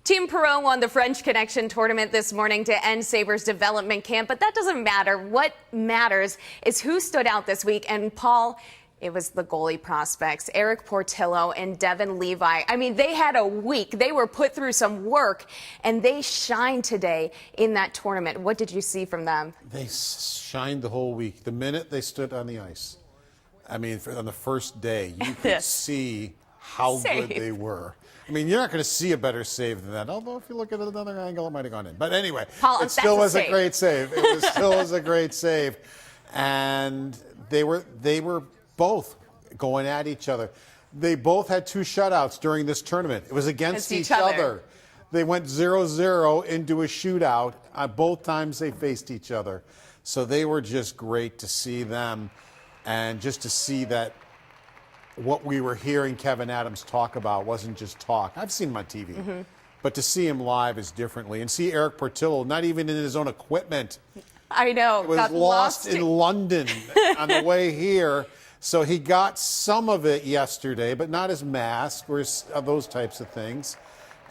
Team Perot won the French Connection tournament this morning to end Sabres development camp, but that doesn't matter. What matters is who stood out this week. And Paul, it was the goalie prospects, Eric Portillo and Devin Levi. I mean, they had a week. They were put through some work, and they shined today in that tournament. What did you see from them? They shined the whole week. The minute they stood on the ice, I mean, on the first day, you could see how good they were. I mean, you're not going to see a better save than that. Although, if you look at it another angle, it might have gone in. But anyway, Paul, it still was a great save. It still was a great save. And they were both going at each other. They both had 2 shutouts during this tournament. It was against each other. They went 0-0 into a shootout. Both times they faced each other. So they were just great to see them. And just to see that what we were hearing Kevyn Adams talk about wasn't just talk. I've seen him on TV. But to see him live is differently. And see Eric Portillo, not even in his own equipment. I know. It was lost in London on the way here. So he got some of it yesterday, but not his mask or those types of things.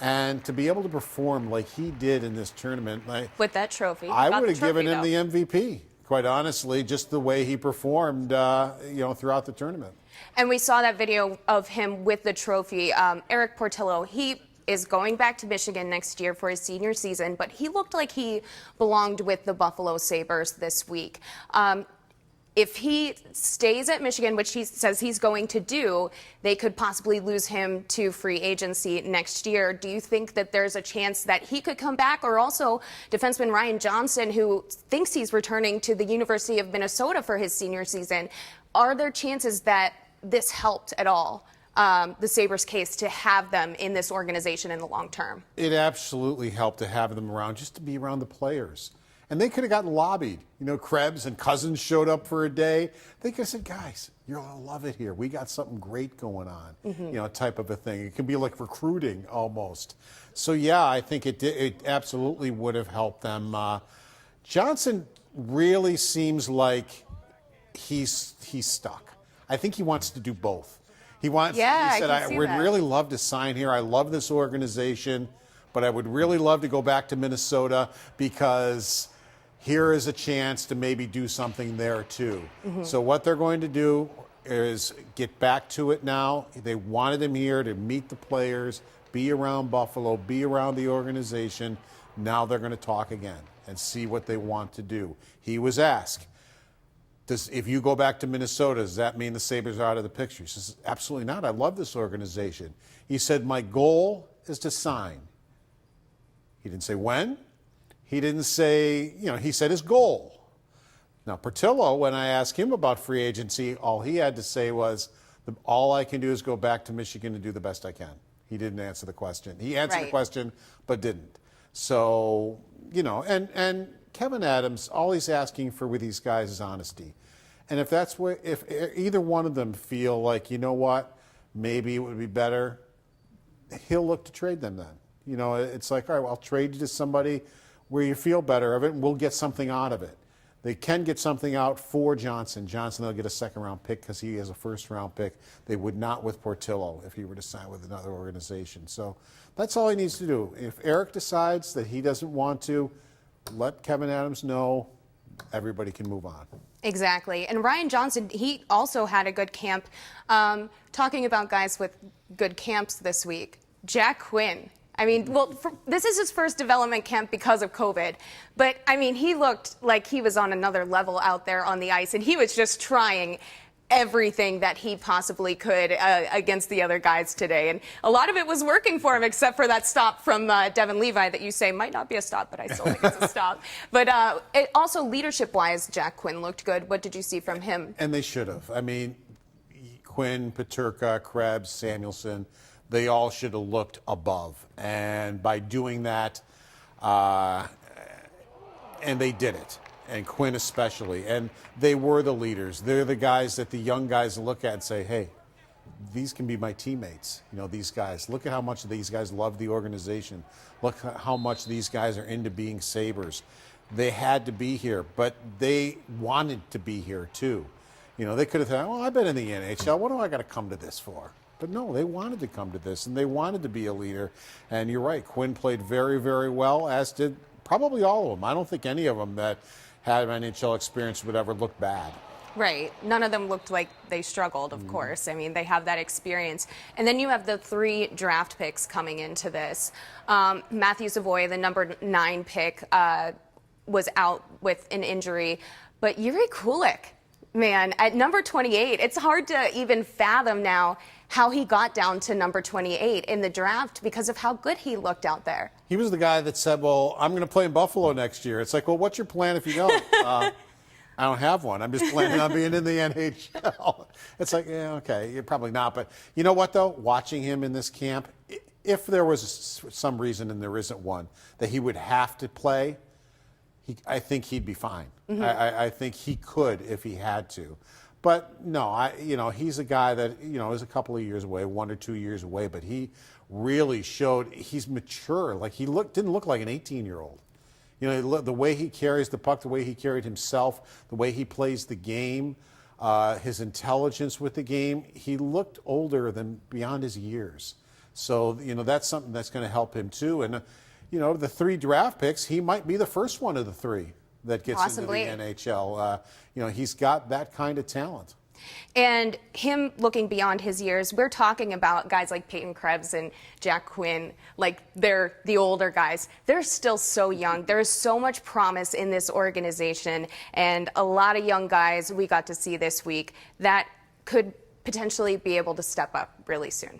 And to be able to perform like he did in this tournament. With that trophy. I would have given him the MVP, quite honestly, just the way he performed throughout the tournament. And we saw that video of him with the trophy. Eric Portillo, he is going back to Michigan next year for his senior season, but he looked like he belonged with the Buffalo Sabres this week. If he stays at Michigan, which he says he's going to do, they could possibly lose him to free agency next year. Do you think that there's a chance that he could come back? Or also defenseman Ryan Johnson, who thinks he's returning to the University of Minnesota for his senior season. Are there chances that this helped at all, the Sabres' case, to have them in this organization in the long term? It absolutely helped to have them around, just to be around the players. And they could have gotten lobbied. You know, Krebs and Cousins showed up for a day. They could have said, guys, you're going to love it here. We got something great going on, type of a thing. It can be like recruiting almost. So, yeah, I think it absolutely would have helped them. Johnson really seems like he's stuck. I think he wants to do both. He said, I would really love to sign here. I love this organization, but I would really love to go back to Minnesota because here is a chance to maybe do something there too. So what they're going to do is get back to it now. They wanted him here to meet the players, be around Buffalo, be around the organization. Now they're going to talk again and see what they want to do. He was asked, if you go back to Minnesota, does that mean the Sabres are out of the picture? He says, absolutely not. I love this organization. He said, my goal is to sign. He didn't say when. He didn't say, he said his goal. Now, Portillo, when I asked him about free agency, all he had to say was, all I can do is go back to Michigan and do the best I can. He didn't answer the question. He answered the question, but didn't. So, and Kevyn Adams, all he's asking for with these guys is honesty. And if either one of them feel like, you know what, maybe it would be better, he'll look to trade them then. It's like, all right, well, I'll trade you to somebody where you feel better of it, and we'll get something out of it. They can get something out for Johnson. Johnson, they'll get a second-round pick because he has a first-round pick. They would not with Portillo if he were to sign with another organization. So that's all he needs to do. If Eric decides that he doesn't want to, let Kevyn Adams know. Everybody can move on. Exactly. And Ryan Johnson, he also had a good camp. Talking about guys with good camps this week, Jack Quinn. I mean, this is his first development camp because of COVID. But, I mean, he looked like he was on another level out there on the ice, and he was just trying everything that he possibly could against the other guys today. And a lot of it was working for him, except for that stop from Devin Levi that you say might not be a stop, but I still think it's a stop. But also leadership-wise, Jack Quinn looked good. What did you see from him? And they should have. I mean, Quinn, Peterka, Krebs, Samuelson, they all should have looked above. And by doing that, and they did it. And Quinn especially. And they were the leaders. They're the guys that the young guys look at and say, hey, these can be my teammates. These guys. Look at how much these guys love the organization. Look at how much these guys are into being Sabres. They had to be here, but they wanted to be here too. They could have thought, well, I've been in the NHL. What do I got to come to this for? But no, they wanted to come to this, and they wanted to be a leader. And you're right, Quinn played very, very well, as did probably all of them. I don't think any of them that had NHL experience would ever look bad. Right. None of them looked like they struggled, of course. I mean, they have that experience. And then you have the 3 draft picks coming into this. Matthew Savoy, the number 9 pick, was out with an injury. But Yuri Kulik, man, at number 28, it's hard to even fathom now how he got down to number 28 in the draft because of how good he looked out there. He was the guy that said, well, I'm going to play in Buffalo next year. It's like, well, what's your plan if you don't? I don't have one. I'm just planning on being in the NHL. It's like, yeah, okay, you're probably not. But you know what, though? Watching him in this camp, if there was some reason, and there isn't one, that he would have to play, I think he'd be fine. I think he could if he had to. But no, he's a guy that, is a couple of years away, 1 or 2 years away, but he really showed he's mature. Like, he didn't look like an 18-year-old. The way he carries the puck, the way he carried himself, the way he plays the game, his intelligence with the game, he looked older than beyond his years. So, that's something that's going to help him too. And, the 3 draft picks, he might be the first one of the 3 that gets Possibly. into the NHL. He's got that kind of talent. And him looking beyond his years, we're talking about guys like Peyton Krebs and Jack Quinn, like they're the older guys. They're still so young. There's so much promise in this organization, and a lot of young guys we got to see this week that could potentially be able to step up really soon.